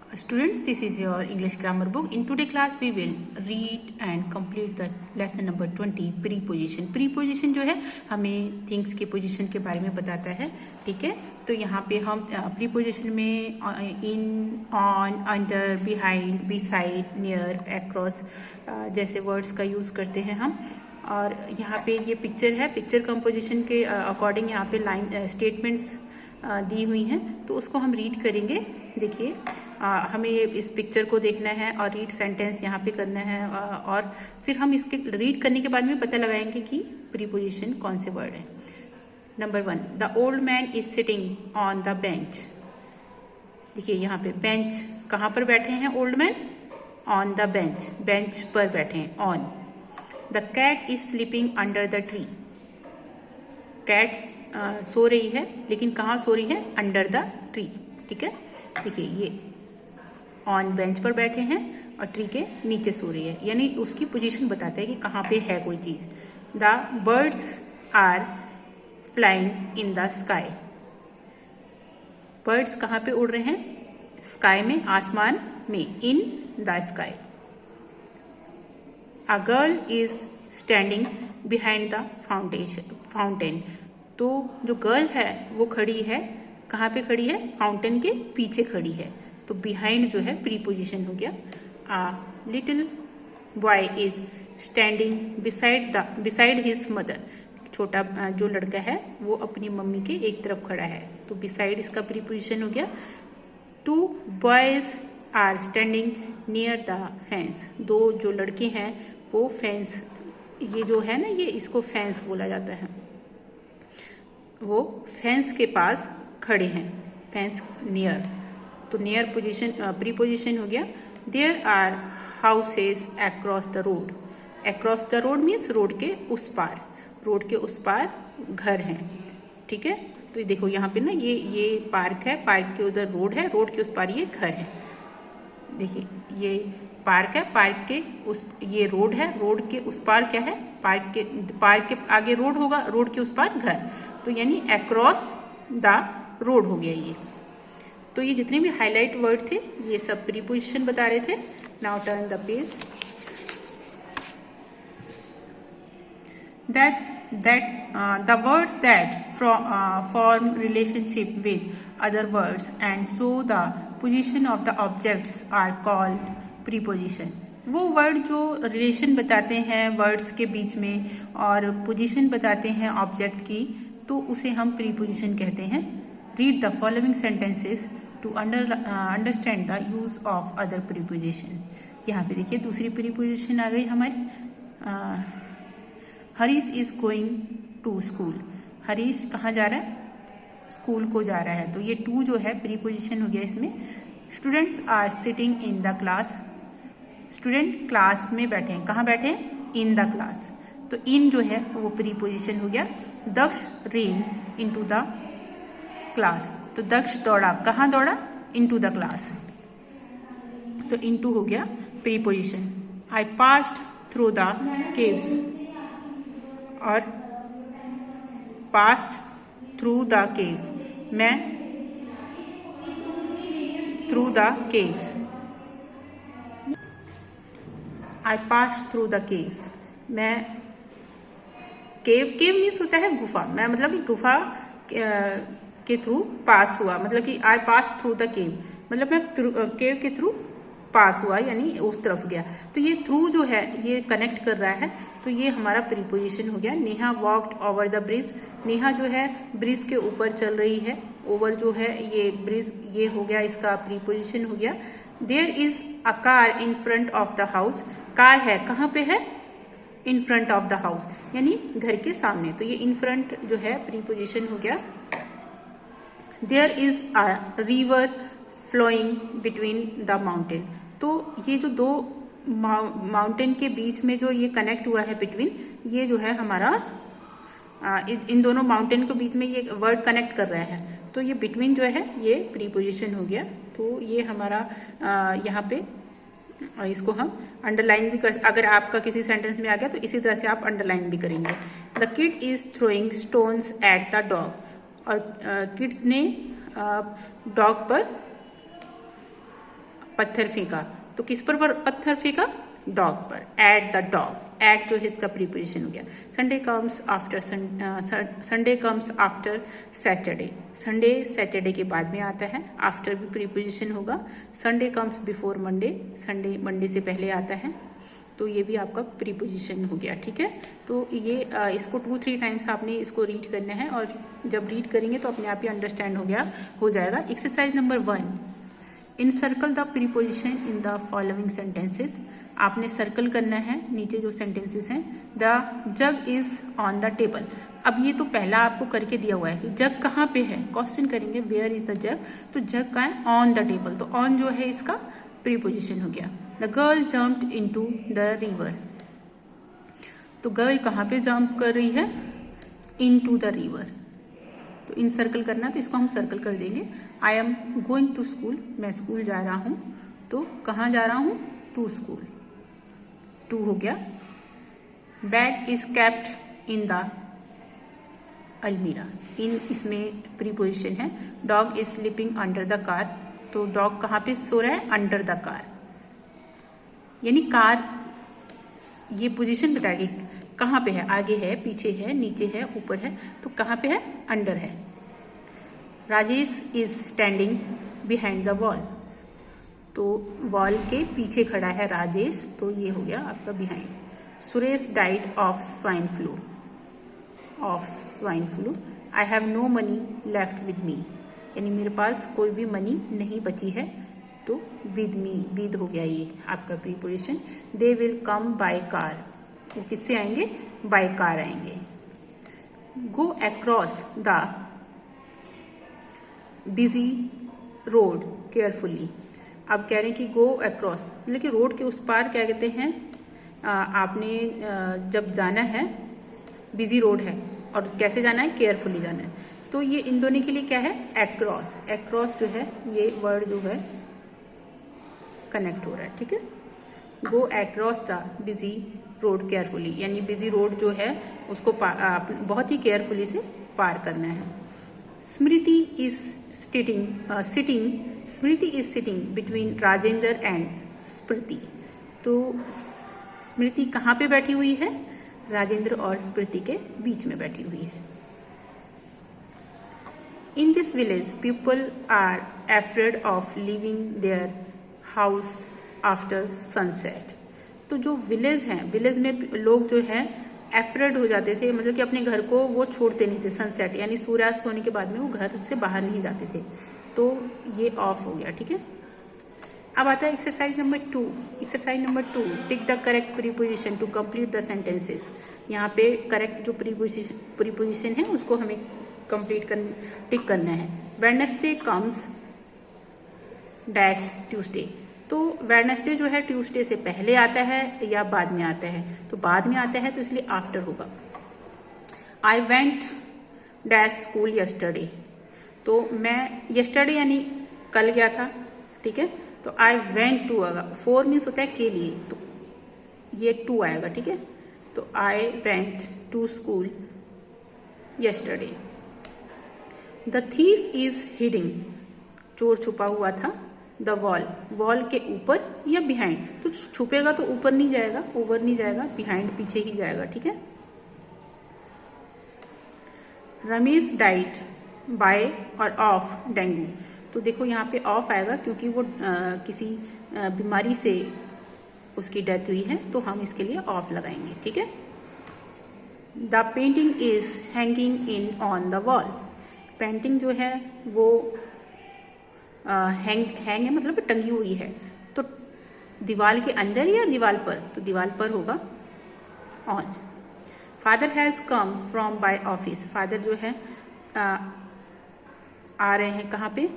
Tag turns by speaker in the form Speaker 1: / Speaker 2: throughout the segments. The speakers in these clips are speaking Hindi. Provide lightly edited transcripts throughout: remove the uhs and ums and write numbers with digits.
Speaker 1: Students, this is your English grammar book. In today class we will read and complete the lesson number 20 preposition. preposition जो है हमें things के position के बारे में बताता है, ठीक है। तो यहाँ पे हम preposition में in, on, under, behind, beside, near, across जैसे words का use करते हैं हम। और यहाँ पे ये पिक्चर है, पिक्चर कंपोजिशन के अकॉर्डिंग यहाँ पे लाइन स्टेटमेंट्स दी हुई हैं, तो उसको हम रीड करेंगे। देखिए हमें इस पिक्चर को देखना है और रीड सेंटेंस यहाँ पे करना है, और फिर हम इसके रीड करने के बाद में पता लगाएंगे कि प्रीपोजिशन कौन से वर्ड है। Number 1, the old man is sitting on the bench. देखिए यहाँ पे बेंच, कहाँ पर बैठे हैं old man? On the bench, bench पर बैठे हैं, on. The cat is sleeping under the tree. Cat सो रही है, लेकिन कहाँ सो रही है? अंडर द ट्री, ठीक है। देखिए ये ऑन बेंच पर बैठे हैं और ट्री के नीचे सो रही है, यानी उसकी पोजीशन बताता है कि कहाँ पे है कोई चीज। The birds are flying in the sky. Birds कहाँ पे उड़ रहे हैं? स्काई में, आसमान में, in the sky. A girl is standing behind the fountain. तो जो गर्ल है वो खड़ी है, कहाँ पे खड़ी है? फाउंटेन के पीछे खड़ी है, तो बिहाइंड जो है प्रीपोजिशन हो गया। आ little boy is standing beside his mother. छोटा जो लड़का है वो अपनी मम्मी के एक तरफ खड़ा है, तो बिसाइड इसका प्रीपोजिशन हो गया। 2 boys are standing near the fence. 2 जो लड़के हैं वो फेंस, ये जो है ना, ये इसको फेंस बोला जाता है, वो फेंस के पास खड़े हैं, फेंस नियर, तो नियर पोजीशन प्रीपोजिशन हो गया। There are houses across the road. Across the road means road के उस पार, रोड के उस पार घर हैं, ठीक है। तो देखो यहाँ पे ना ये पार्क है, पार्क के उधर रोड है, रोड के उस पार ये घर है। देखिए ये पार्क है, पार्क के उस, ये रोड है, रोड के उस पार क्या है? पार्क के आगे रोड होगा, रोड के उस पार घर, तो यानी अक्रॉस द रोड हो गया ये। तो ये जितने भी हाईलाइट वर्ड थे ये सब प्रीपोजिशन बता रहे थे। Now turn the page. The words that form relationship with other words and show the position of the objects are called preposition. वो वर्ड जो रिलेशन बताते हैं वर्ड्स के बीच में और पोजीशन बताते हैं ऑब्जेक्ट की, तो उसे हम प्रीपोजिशन कहते हैं। Read the following sentences to understand the use of other preposition. यहाँ पे देखिए दूसरी प्रीपोजिशन आ गई हमारी। Harish is going to school. Harish कहाँ जा रहा है? स्कूल को जा रहा है, तो ये टू जो है प्रीपोजिशन हो गया इसमें। Students are sitting in the class. Student class में बैठे हैं, कहाँ बैठे हैं? इन द क्लास, तो इन जो है वो प्रीपोजिशन हो गया। दक्ष रेन इनटू द क्लास, तो दक्ष दौड़ा, कहाँ दौड़ा? इनटू द क्लास, तो इनटू हो गया preposition. I passed through the caves, और पास्ड थ्रू द केव्स, मैं through the caves. I passed through the caves, मैं केव मीन्स होता है गुफा, मैं मतलब कि गुफा के थ्रू पास हुआ, मतलब कि आई पास थ्रू द केव, मतलब मैं केव के थ्रू पास हुआ, यानी उस तरफ गया। तो ये थ्रू जो है ये कनेक्ट कर रहा है, तो ये हमारा प्रीपोजिशन हो गया। Neha walked over the bridge. Neha जो है ब्रिज के ऊपर चल रही है, ओवर जो है ये ब्रिज, ये हो गया इसका प्रीपोजिशन हो गया। There is a car in front of the house. Car है, कहाँ पे है? In front of the house, यानी घर के सामने, तो ये इन फ्रंट जो है प्रीपोजिशन हो गया। There is a river flowing between the mountain. तो ये जो दो माउंटेन के बीच में जो ये कनेक्ट हुआ है बिटवीन, ये जो है हमारा इन दोनों माउंटेन के बीच में ये वर्ड कनेक्ट कर रहा है, तो ये बिटवीन जो है ये प्रीपोजिशन हो गया। तो ये हमारा यहाँ पे इसको हम अंडरलाइन भी कर, अगर आपका किसी सेंटेंस में आ गया तो इसी तरह से आप अंडरलाइन भी करेंगे। The kid is throwing stones at the dog, और किड्स ने डॉग पर पत्थर फेंका, तो किस पर पत्थर फेंका? डॉग पर, एट द डॉग। एट जो है इसका प्रीपोजिशन हो गया। Sunday comes after Saturday. Sunday Saturday के बाद में आता है, आफ्टर भी प्रीपोजिशन होगा। Sunday comes before Monday, Sunday Monday से पहले आता है, तो ये भी आपका प्रीपोजिशन हो गया। ठीक है, तो ये इसको 2-3 टाइम्स आपने इसको रीड करना है, और जब रीड करेंगे तो अपने आप ही अंडरस्टैंड हो जाएगा। Exercise number 1, encircle the preposition in the following sentences. आपने सर्कल करना है नीचे जो सेंटेंसेस हैं। The jug is on the table. अब ये तो पहला आपको करके दिया हुआ है कि जग कहाँ पे है, क्वेश्चन करेंगे वेयर इज द जग, तो जग कहाँ है? ऑन द टेबल, तो ऑन जो है इसका प्रीपोजिशन हो गया। The girl jumped into the river, तो गर्ल कहाँ पे जंप कर रही है? Into the river. तो इन सर्कल करना, तो इसको हम सर्कल कर देंगे। I am going to school, मैं स्कूल जा रहा हूँ, तो कहाँ जा रहा हूँ? टू स्कूल, 2 हो गया। Bag is kept in the अलमीरा, इन इसमें प्रीपोजिशन है। Dog is sleeping under the car, तो डॉग कहाँ पे सो रहा है? अंडर द कार, यानी कार ये पोजीशन बताएगी कहाँ पे है, आगे है, पीछे है, नीचे है, ऊपर है, तो कहाँ पे है? अंडर है। Rajesh is standing behind the wall, तो वॉल के पीछे खड़ा है राजेश, तो ये हो गया आपका behind. Suresh died of swine flu. I have no money left with me, यानी मेरे पास कोई भी मनी नहीं बची है, तो विद मी, विद हो गया ये आपका preposition. They will come by car, वो किससे आएंगे? बाय कार आएंगे। Go across the busy road carefully, अब कह रहे हैं कि गो अक्रॉस, मतलब कि रोड के उस पार क्या कहते हैं? आपने जब जाना है, बिजी रोड है, और कैसे जाना है? केयरफुली जाना है, तो ये इन दोनों के लिए क्या है? अक्रॉस। अक्रॉस जो है ये वर्ड जो है कनेक्ट हो रहा है। ठीक है, go across the busy road carefully, यानी बिजी रोड जो है उसको बहुत ही केयरफुली से पार करना है। Smriti is sitting between Rajendra and Smriti, तो स्मृति कहाँ पे बैठी हुई है? राजेंद्र और स्मृति के बीच में बैठी हुई है। In this village people are afraid of living their house after sunset, तो जो विलेज है, विलेज में लोग जो है एफ्रेड हो जाते थे, मतलब कि अपने घर को वो छोड़ते नहीं थे सनसेट, यानी सूर्यास्त होने के बाद में वो घर से बाहर नहीं जाते थे, तो ये ऑफ हो गया। ठीक है, अब आता है exercise number 2। Exercise number 2, tick the correct preposition to complete the sentences. यहाँ पे करेक्ट जो प्रीपोजिशन है उसको हमें टिक करना है। वेडनेसडे कम्स डैश ट्यूसडे, तो वेडनेसडे जो है ट्यूसडे से पहले आता है या बाद में आता है? तो बाद में आता है, तो इसलिए आफ्टर होगा। I went dash school yesterday, तो मैं यस्टरडे यानी कल गया था। ठीक है, तो आई वेंट टू आएगा, 4 मीन्स होता है के लिए, तो ये 2 आएगा। ठीक है, तो I went to school yesterday. The thief is hiding, चोर छुपा हुआ था। द वॉल के ऊपर या बिहाइंड, तो छुपेगा तो ऊपर नहीं जाएगा, ओवर नहीं जाएगा, बिहाइंड पीछे ही जाएगा। ठीक है, रमेश डाइड बाय और ऑफ डेंगू, तो देखो यहाँ पे ऑफ आएगा क्योंकि वो किसी बीमारी से उसकी डेथ हुई है, तो हम इसके लिए ऑफ लगाएंगे। ठीक है, the painting is hanging in on the wall, painting जो है वो हैंग है, मतलब टंगी हुई है, तो दीवार के अंदर या दीवार पर? तो दीवार पर होगा on. Father has come from by office, father जो है आ रहे हैं कहाँ पे,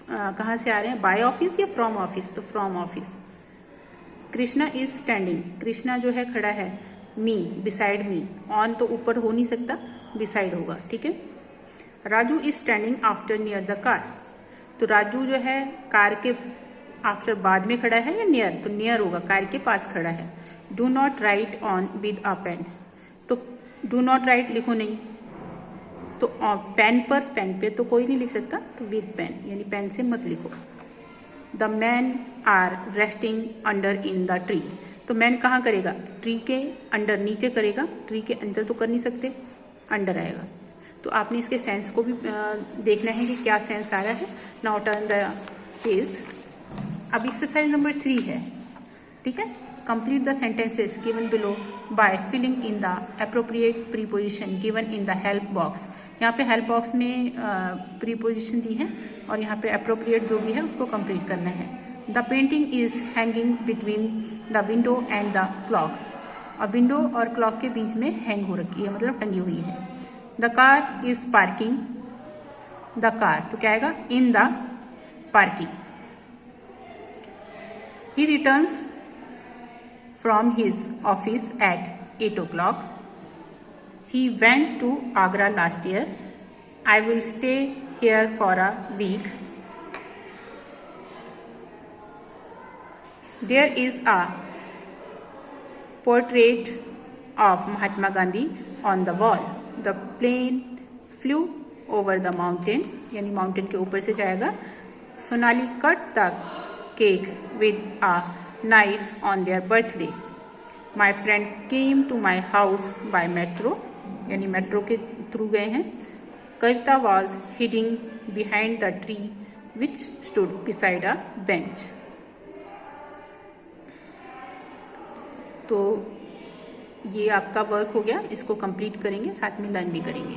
Speaker 1: कहाँ से आ रहे हैं? बाय ऑफिस या फ्रॉम ऑफिस? तो from office. Krishna is standing, Krishna जो है खड़ा है। मी बिसाइड मी, ऑन तो ऊपर हो नहीं सकता, बिसाइड होगा। ठीक है, Raju is standing after near the car, तो राजू जो है कार के आफ्टर बाद में खड़ा है या नियर? तो नियर होगा, कार के पास खड़ा है। Do not write on with a pen, तो डू नॉट राइट लिखो नहीं, तो पेन पे तो कोई नहीं लिख सकता, तो विद पेन, यानी पेन से मत लिखो। The man are resting under in the tree. तो मैन कहाँ करेगा? ट्री के अंडर, नीचे करेगा, ट्री के अंदर तो कर नहीं सकते, अंडर आएगा। तो आपने इसके सेंस को भी देखना है कि क्या सेंस आ रहा है। Now turn the page. अब एक्सरसाइज नंबर 3 है, ठीक है। Complete the sentences given below by filling in the appropriate preposition given in the help box. यहाँ पे हेल्प बॉक्स में प्रीपोजिशन दी है और यहाँ पे अप्रोप्रिएट जो भी है उसको कंप्लीट करना है। The painting is hanging between the window and the clock. और विंडो और क्लॉक के बीच में हैंग हो रखी है, मतलब टंगी हुई है। The car is parking, the car तो क्या आएगा? In the parking. He returns from his office at 8 o'clock. He went to Agra last year. I will stay here for a week. There is a portrait of Mahatma Gandhi on the wall. The plane flew over the mountain, यानी माउंटेन के ऊपर से जाएगा। Sonali cut the cake with a knife on their birthday. My friend came to my house by metro, यानी मेट्रो के थ्रू गए हैं। Kavita was hiding behind the tree which stood beside a bench. तो ये आपका वर्क हो गया, इसको कंप्लीट करेंगे, साथ में लर्न भी करेंगे।